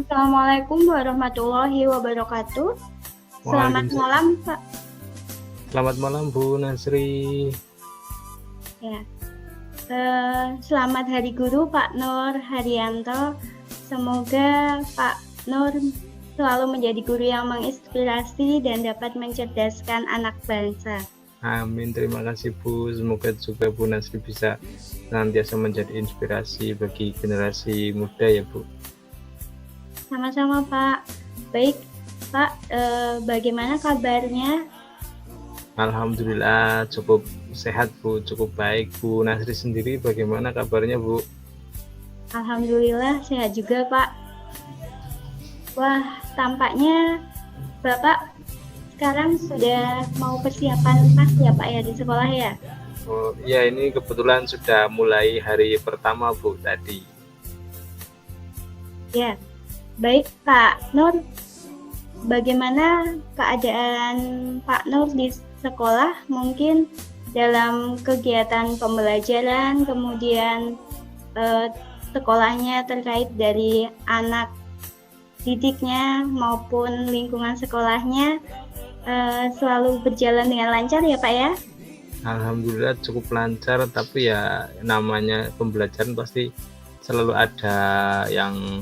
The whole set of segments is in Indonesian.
Assalamualaikum warahmatullahi wabarakatuh. Selamat Waalaikumsalam. malam, Pak. Selamat malam Bu Nasri. Ya, selamat Hari Guru, Pak Nur Haryanto. Semoga Pak Nur selalu menjadi guru yang menginspirasi dan dapat mencerdaskan anak bangsa. Amin, terima kasih Bu. Semoga juga Bu Nasri bisa senantiasa menjadi inspirasi bagi generasi muda ya Bu. Sama-sama, Pak. Baik, Pak, bagaimana kabarnya? Alhamdulillah cukup sehat Bu, cukup baik. Bu Nasri sendiri bagaimana kabarnya Bu? Alhamdulillah sehat juga, Pak. Wah, tampaknya Bapak sekarang sudah mau persiapan pas ya Pak ya di sekolah ya? Oh ya, ini kebetulan sudah mulai hari pertama Bu tadi. Ya, baik Pak Nur. Bagaimana keadaan Pak Nur di sekolah? Mungkin dalam kegiatan pembelajaran, kemudian sekolahnya terkait dari anak didiknya maupun lingkungan sekolahnya selalu berjalan dengan lancar ya Pak ya? Alhamdulillah cukup lancar, tapi ya namanya pembelajaran pasti selalu ada yang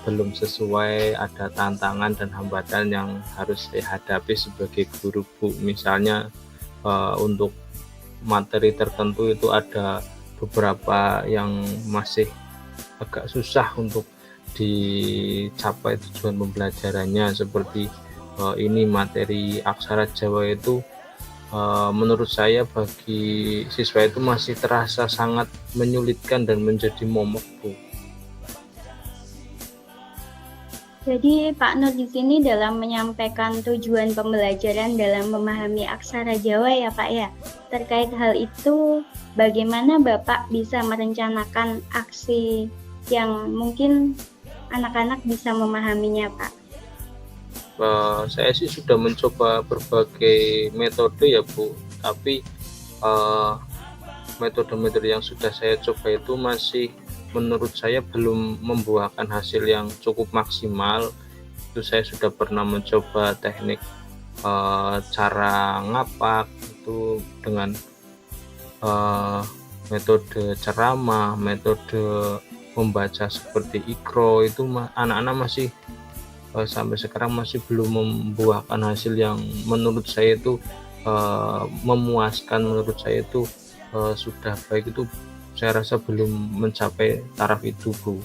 belum sesuai, ada tantangan dan hambatan yang harus saya hadapi sebagai guru Bu. Misalnya untuk materi tertentu itu ada beberapa yang masih agak susah untuk dicapai tujuan pembelajarannya, seperti ini materi aksara Jawa itu menurut saya bagi siswa itu masih terasa sangat menyulitkan dan menjadi momok Bu. Jadi Pak Nur di sini dalam menyampaikan tujuan pembelajaran dalam memahami aksara Jawa ya Pak ya. Terkait hal itu, bagaimana Bapak bisa merencanakan aksi yang mungkin anak-anak bisa memahaminya Pak? Saya sih sudah mencoba berbagai metode ya Bu, tapi metode-metode yang sudah saya coba itu masih menurut saya belum membuahkan hasil yang cukup maksimal. Itu saya sudah pernah mencoba teknik cara ngapak itu dengan metode ceramah, metode membaca seperti Iqra, itu anak-anak masih sampai sekarang masih belum membuahkan hasil yang menurut saya itu memuaskan. Menurut saya itu sudah baik, itu saya rasa belum mencapai taraf itu Bu.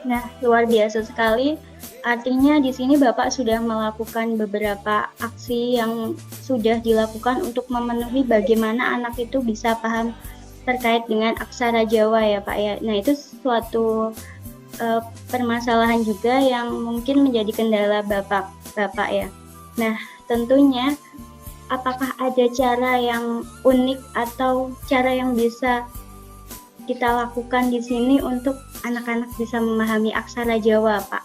Nah, luar biasa sekali. Artinya di sini Bapak sudah melakukan beberapa aksi yang sudah dilakukan untuk memenuhi bagaimana anak itu bisa paham terkait dengan aksara Jawa ya Pak ya. Nah, itu suatu permasalahan juga yang mungkin menjadi kendala Bapak ya. Nah, tentunya apakah ada cara yang unik atau cara yang bisa kita lakukan di sini untuk anak-anak bisa memahami aksara Jawa, Pak?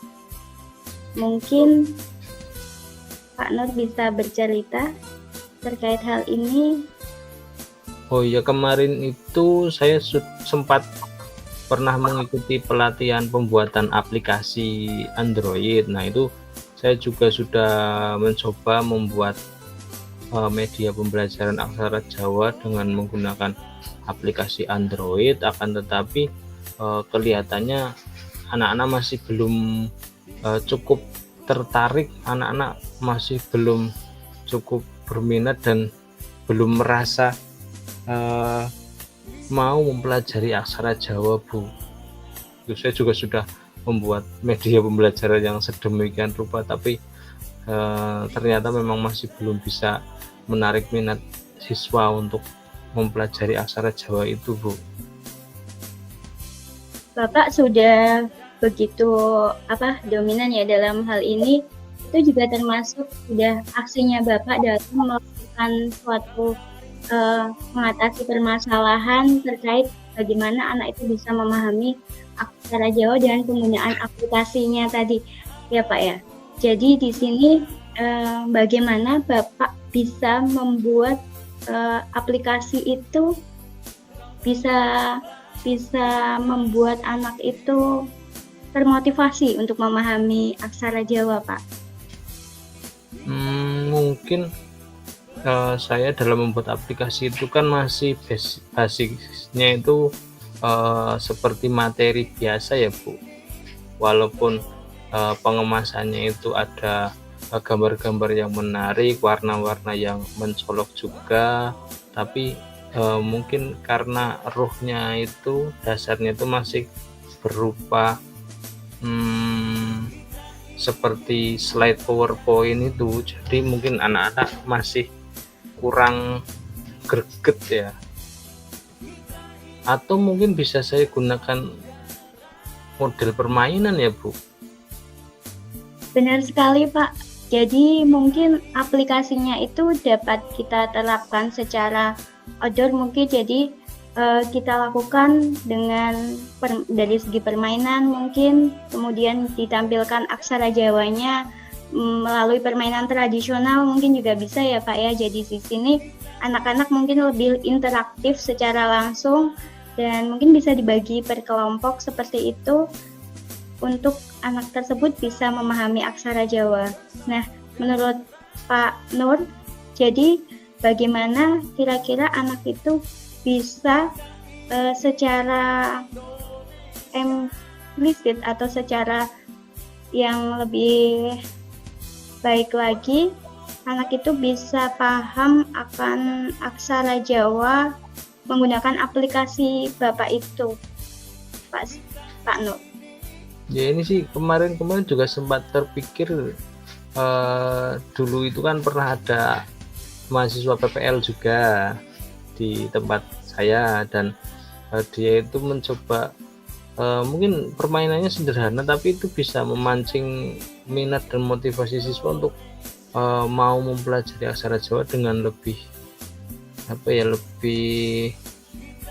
Mungkin Pak Nur bisa bercerita terkait hal ini. Oh iya, kemarin itu saya sempat pernah mengikuti pelatihan pembuatan aplikasi Android. Nah, itu saya juga sudah mencoba membuat media pembelajaran aksara Jawa dengan menggunakan aplikasi Android, akan tetapi kelihatannya anak-anak masih belum cukup tertarik, anak-anak masih belum cukup berminat dan belum merasa mau mempelajari aksara Jawa Bu. Saya juga sudah membuat media pembelajaran yang sedemikian rupa, tapi ternyata memang masih belum bisa menarik minat siswa untuk mempelajari aksara Jawa itu Bu. Bapak sudah begitu dominan ya dalam hal ini, itu juga termasuk sudah aksinya Bapak dalam melakukan suatu mengatasi permasalahan terkait bagaimana anak itu bisa memahami aksara Jawa dengan penggunaan aplikasinya tadi ya Pak ya. Jadi di sini bagaimana Bapak bisa membuat aplikasi itu bisa bisa membuat anak itu termotivasi untuk memahami aksara Jawa, Pak? Mungkin saya dalam membuat aplikasi itu kan masih basicnya itu seperti materi biasa ya Bu. Walaupun pengemasannya itu ada gambar-gambar yang menarik, warna-warna yang mencolok juga, tapi mungkin karena ruhnya itu dasarnya itu masih berupa seperti slide PowerPoint itu, jadi mungkin anak-anak masih kurang greget ya. Atau mungkin bisa saya gunakan model permainan ya Bu. Benar sekali, Pak. Jadi mungkin aplikasinya itu dapat kita terapkan secara outdoor mungkin, jadi kita lakukan dengan dari segi permainan mungkin, kemudian ditampilkan aksara Jawanya melalui permainan tradisional mungkin juga bisa ya Pak ya. Jadi di sini anak-anak mungkin lebih interaktif secara langsung dan mungkin bisa dibagi per kelompok seperti itu untuk anak tersebut bisa memahami aksara Jawa. Nah, menurut Pak Nur, jadi bagaimana kira-kira anak itu bisa secara implisit atau secara yang lebih baik lagi, anak itu bisa paham akan aksara Jawa menggunakan aplikasi Bapak itu, Pak Nur. Ya ini sih kemarin juga sempat terpikir, dulu itu kan pernah ada mahasiswa PPL juga di tempat saya, dan dia itu mencoba, mungkin permainannya sederhana tapi itu bisa memancing minat dan motivasi siswa untuk mau mempelajari aksara Jawa dengan lebih lebih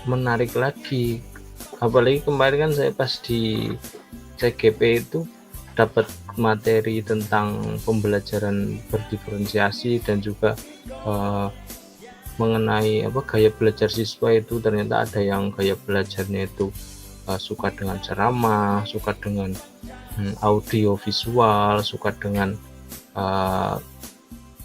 menarik lagi. Apalagi kemarin kan saya pas di CGP itu dapat materi tentang pembelajaran berdiferensiasi dan juga mengenai gaya belajar siswa itu. Ternyata ada yang gaya belajarnya itu suka dengan ceramah, suka dengan audio visual, suka dengan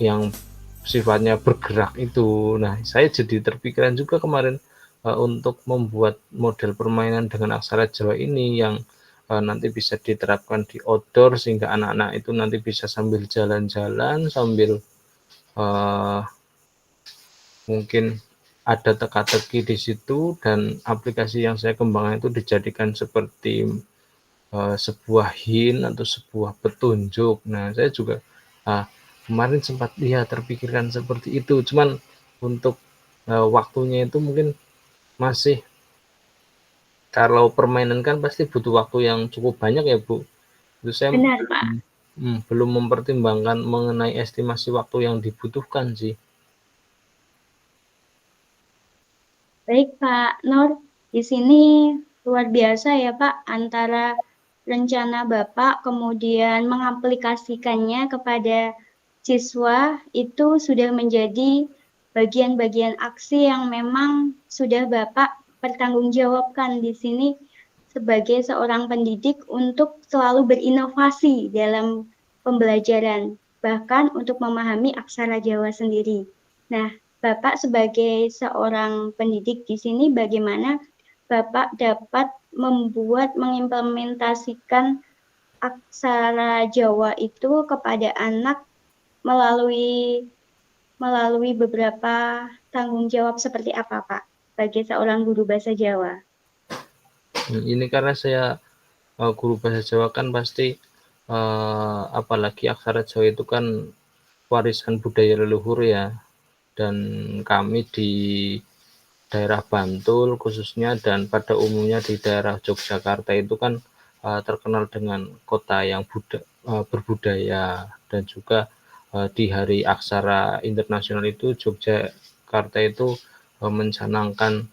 yang sifatnya bergerak itu. Nah, saya jadi terpikiran juga kemarin untuk membuat model permainan dengan aksara Jawa ini yang nanti bisa diterapkan di outdoor, sehingga anak-anak itu nanti bisa sambil jalan-jalan, sambil mungkin ada teka-teki di situ, dan aplikasi yang saya kembangkan itu dijadikan seperti sebuah hint atau sebuah petunjuk. Nah, saya juga kemarin sempat terpikirkan seperti itu, cuman untuk waktunya itu mungkin masih, kalau permainan kan pasti butuh waktu yang cukup banyak ya Bu. Itu saya Benar, Pak. belum mempertimbangkan mengenai estimasi waktu yang dibutuhkan sih. Baik Pak Nur, di sini luar biasa ya Pak, antara rencana Bapak kemudian mengaplikasikannya kepada siswa itu sudah menjadi bagian-bagian aksi yang memang sudah Bapak pertanggungjawabkan di sini sebagai seorang pendidik untuk selalu berinovasi dalam pembelajaran, bahkan untuk memahami aksara Jawa sendiri. Nah, Bapak sebagai seorang pendidik di sini bagaimana Bapak dapat mengimplementasikan aksara Jawa itu kepada anak melalui beberapa tanggung jawab seperti apa, Pak, sebagai seorang guru bahasa Jawa? Ini karena saya guru bahasa Jawa kan pasti, apalagi aksara Jawa itu kan warisan budaya leluhur ya, dan kami di daerah Bantul khususnya dan pada umumnya di daerah Yogyakarta itu kan terkenal dengan kota yang berbudaya, dan juga di Hari Aksara Internasional itu Yogyakarta itu mencanangkan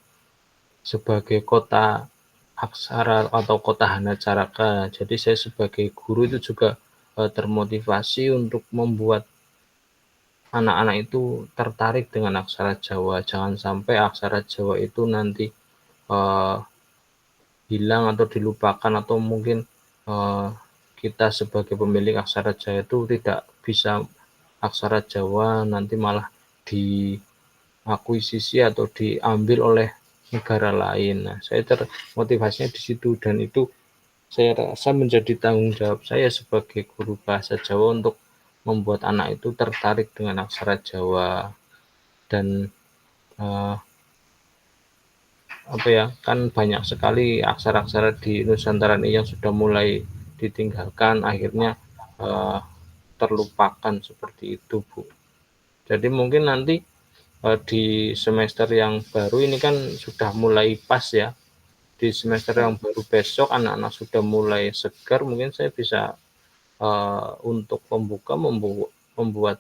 sebagai kota aksara atau kota hanacaraka. Jadi saya sebagai guru itu juga termotivasi untuk membuat anak-anak itu tertarik dengan aksara Jawa. Jangan sampai aksara Jawa itu nanti hilang atau dilupakan atau mungkin kita sebagai pemilik aksara Jawa itu tidak bisa aksara Jawa, nanti malah diakuisisi atau diambil oleh negara lain. Nah, saya termotivasinya di situ, dan itu saya rasa menjadi tanggung jawab saya sebagai guru bahasa Jawa untuk membuat anak itu tertarik dengan aksara Jawa. Dan apa ya, kan banyak sekali aksara-aksara di Nusantara ini yang sudah mulai ditinggalkan, akhirnya terlupakan seperti itu, Bu. Jadi mungkin nanti di semester yang baru ini kan sudah mulai pas ya. Di semester yang baru besok anak-anak sudah mulai segar, mungkin saya bisa untuk pembuka membuat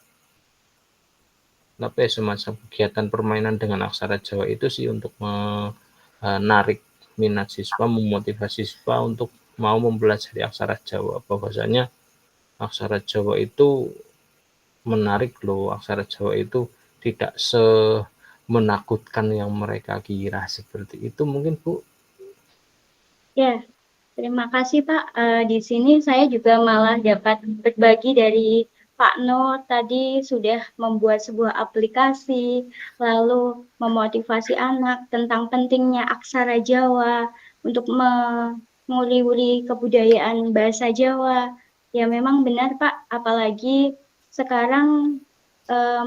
apa ya, semacam kegiatan permainan dengan aksara Jawa itu sih, untuk menarik minat siswa, memotivasi siswa untuk mau mempelajari aksara Jawa. Bahwasanya aksara Jawa itu menarik loh, aksara Jawa itu tidak semenakutkan yang mereka kira, seperti itu mungkin, Bu. Ya, terima kasih Pak. Di sini saya juga malah dapat berbagi dari Pak Nur tadi sudah membuat sebuah aplikasi, lalu memotivasi anak tentang pentingnya aksara Jawa untuk menguri-uri kebudayaan bahasa Jawa. Ya memang benar Pak, apalagi sekarang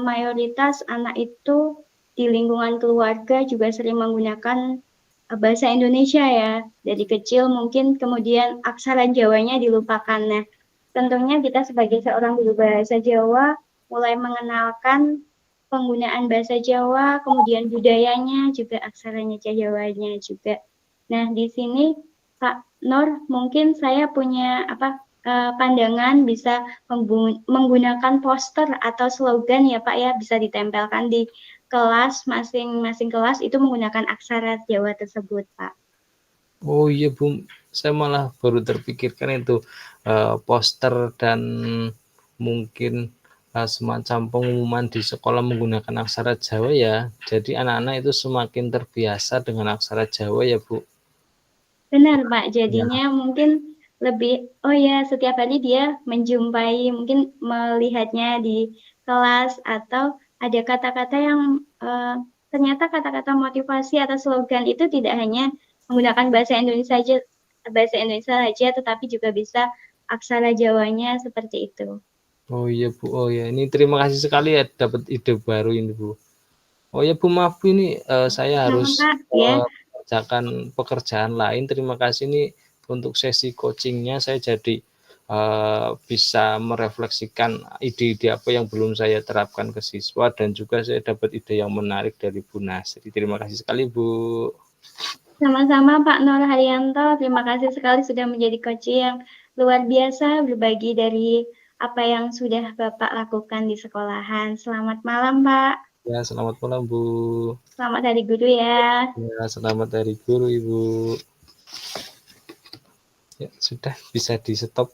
mayoritas anak itu di lingkungan keluarga juga sering menggunakan bahasa Indonesia ya. Dari kecil mungkin kemudian aksara Jawanya dilupakan. Nah, tentunya kita sebagai seorang guru bahasa Jawa mulai mengenalkan penggunaan bahasa Jawa, kemudian budayanya, juga aksaranya Jawanya juga. Nah, di sini Pak Nur, mungkin saya punya pandangan bisa menggunakan poster atau slogan ya Pak ya, bisa ditempelkan di kelas, masing-masing kelas itu menggunakan aksara Jawa tersebut, Pak. Oh iya, Bu, saya malah baru terpikirkan itu, poster dan mungkin semacam pengumuman di sekolah menggunakan aksara Jawa ya. Jadi anak-anak itu semakin terbiasa dengan aksara Jawa ya, Bu. Benar, Pak. Ya. Jadinya mungkin lebih, oh ya, setiap hari dia menjumpai, mungkin melihatnya di kelas, atau ada kata-kata yang ternyata kata-kata motivasi atau slogan itu tidak hanya menggunakan bahasa Indonesia saja, tetapi juga bisa aksara Jawanya seperti itu. Oh iya, Bu. Oh ya, ini terima kasih sekali ya dapat ide baru ini, Bu. Oh ya, Bu, maaf ini saya Sama, harus Pak, ya. mengerjakan pekerjaan lain. Terima kasih nih untuk sesi coachingnya, saya jadi bisa merefleksikan ide-ide apa yang belum saya terapkan ke siswa, dan juga saya dapat ide yang menarik dari Bu Nasri. Terima kasih sekali, Bu. Sama-sama Pak Nur Haryanto, terima kasih sekali sudah menjadi coach yang luar biasa, berbagi dari apa yang sudah Bapak lakukan di sekolahan. Selamat malam Pak, Ya, selamat malam, Bu. selamat Hari Guru ya. Ya, selamat Hari Guru, Ibu. Ya, sudah bisa di stop.